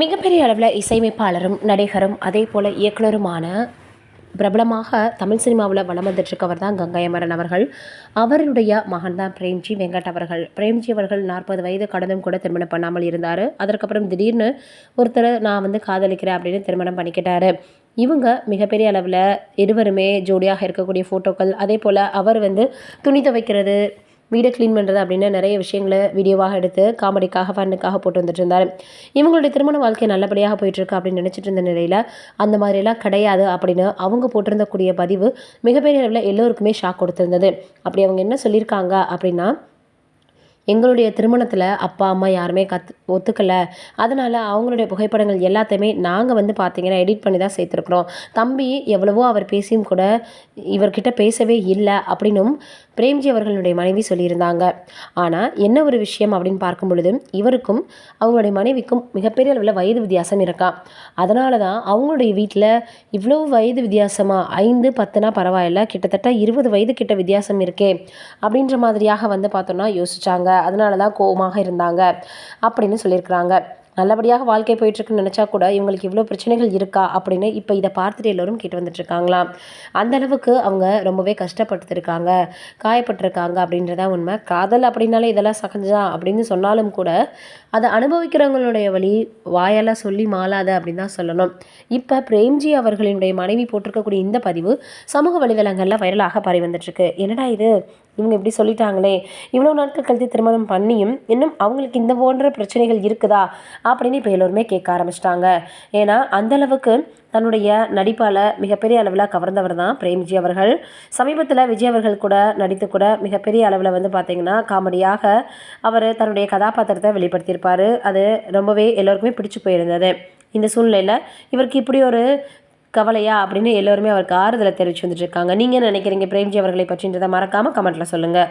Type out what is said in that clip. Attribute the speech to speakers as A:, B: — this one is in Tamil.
A: மிகப்பெரிய அளவில் இசையமைப்பாளரும் நடிகரும் அதே போல் இயக்குனருமான பிரபலமாக தமிழ் சினிமாவில் வலம் வந்துட்டுருக்கவர் தான் கங்கை அமரன் அவர்கள். அவருடைய மகன் தான் பிரேம்ஜி வெங்கட் அவர்கள். பிரேம்ஜி அவர்கள் 40 வயது கடந்தும் கூட திருமணம் பண்ணாமல் இருந்தார். அதற்கப்புறம் திடீர்னு ஒருத்தர் நான் காதலிக்கிறேன் அப்படின்னு திருமணம் பண்ணிக்கிட்டாரு. இவங்க மிகப்பெரிய அளவில் இருவருமே ஜோடியாக இருக்கக்கூடிய ஃபோட்டோக்கள், அதே போல் அவர் துணி துவைக்கிறது, வீடை க்ளீன் பண்ணுறது அப்படின்னு நிறைய விஷயங்களை வீடியோவாக எடுத்து காமெடிக்காக ஃபன்னுக்காக போட்டு வந்துட்டு இருந்தார். இவங்களுடைய திருமண வாழ்க்கை நல்லபடியாக போயிட்டுருக்கு அப்படின்னு நினச்சிட்டு இருந்த நிலையில் அந்த மாதிரிலாம் கிடையாது அப்படின்னு அவங்க போட்டிருந்தக்கூடிய பதிவு மிகப்பெரிய அளவில் எல்லோருக்குமே ஷாக் கொடுத்துருந்தது. அப்படி அவங்க என்ன சொல்லியிருக்காங்க அப்படின்னா, எங்களுடைய திருமணத்தில் அப்பா அம்மா யாருமே ஒத்துக்கலை. அதனால் அவங்களுடைய புகைப்படங்கள் எல்லாத்தையுமே நாங்கள் பார்த்தீங்கன்னா எடிட் பண்ணி தான் சேர்த்துருக்குறோம். தம்பி எவ்வளவோ அவர் பேசியும் கூட இவர்கிட்ட பேசவே இல்லை அப்படின்னும் பிரேம்ஜி அவர்களுடைய மனைவி சொல்லியிருந்தாங்க. ஆனால் என்ன ஒரு விஷயம் அப்படின்னு பார்க்கும் பொழுது இவருக்கும் அவங்களுடைய மனைவிக்கும் மிகப்பெரிய அளவில் வயது வித்தியாசம் இருக்கா. அதனால தான் அவங்களுடைய வீட்டில் இவ்வளோ வயது வித்தியாசமாக 5, 10னா பரவாயில்ல, கிட்டத்தட்ட 20 வயது கிட்ட வித்தியாசம் இருக்கே அப்படின்ற மாதிரியாக பார்த்தோன்னா யோசிச்சாங்க. அதனால தான் கோவமாக இருந்தாங்க அப்படின்னு சொல்லியிருக்கிறாங்க. நல்லபடியாக வாழ்க்கை போயிட்டுருக்குன்னு நினச்சா கூட இவங்களுக்கு இவ்வளோ பிரச்சனைகள் இருக்கா அப்படின்னு இப்போ இதை பார்த்துட்டு எல்லோரும் கேட்டு வந்துட்டுருக்காங்களாம். அந்த அளவுக்கு அவங்க ரொம்பவே கஷ்டப்பட்டுருக்காங்க, காயப்பட்டிருக்காங்க அப்படின்றதா உண்மை. காதல் அப்படின்னாலே இதெல்லாம் சகஜம் அப்படின்னு சொன்னாலும் கூட அதை அனுபவிக்கிறவங்களுடைய வழி வாயால் சொல்லி மாளாத அப்படின்னு தான் சொல்லணும். இப்போ பிரேம்ஜி அவர்களினுடைய மனைவி போட்டிருக்கக்கூடிய இந்த பதிவு சமூக வலைதளங்களில் வைரலாக பரவி வந்துட்டுருக்கு. என்னடா இது, இவங்க இப்படி சொல்லிட்டாங்களே, இவ்வளோ நாட்கள் கழித்து திருமணம் பண்ணியும் இன்னும் அவங்களுக்கு இந்த போன்ற பிரச்சனைகள் இருக்குதா அப்படின்னு இப்போ எல்லோருமே கேட்க ஆரம்பிச்சிட்டாங்க. ஏன்னா அந்தளவுக்கு தன்னுடைய நடிப்பால் மிகப்பெரிய அளவில் கவர்ந்தவர் தான் பிரேம்ஜி அவர்கள். சமீபத்தில் விஜய் அவர்கள் கூட நடித்து கூட மிகப்பெரிய அளவில் பார்த்திங்கன்னா காமெடியாக அவர் தன்னுடைய கதாபாத்திரத்தை வெளிப்படுத்தியிருப்பார். அது ரொம்பவே எல்லோருக்குமே பிடிச்சு போயிருந்தது. இந்த சூழ்நிலையில் இவருக்கு இப்படி ஒரு கவலையா அப்படின்னு எல்லோருமே அவருக்கு ஆறுதலை தெரிவித்து வந்துட்டு இருக்காங்க. நீங்கள் நினைக்கிறீங்க பிரேம்ஜி அவர்களை பற்றின்றதை மறக்காமல் கமெண்ட்டில் சொல்லுங்கள்.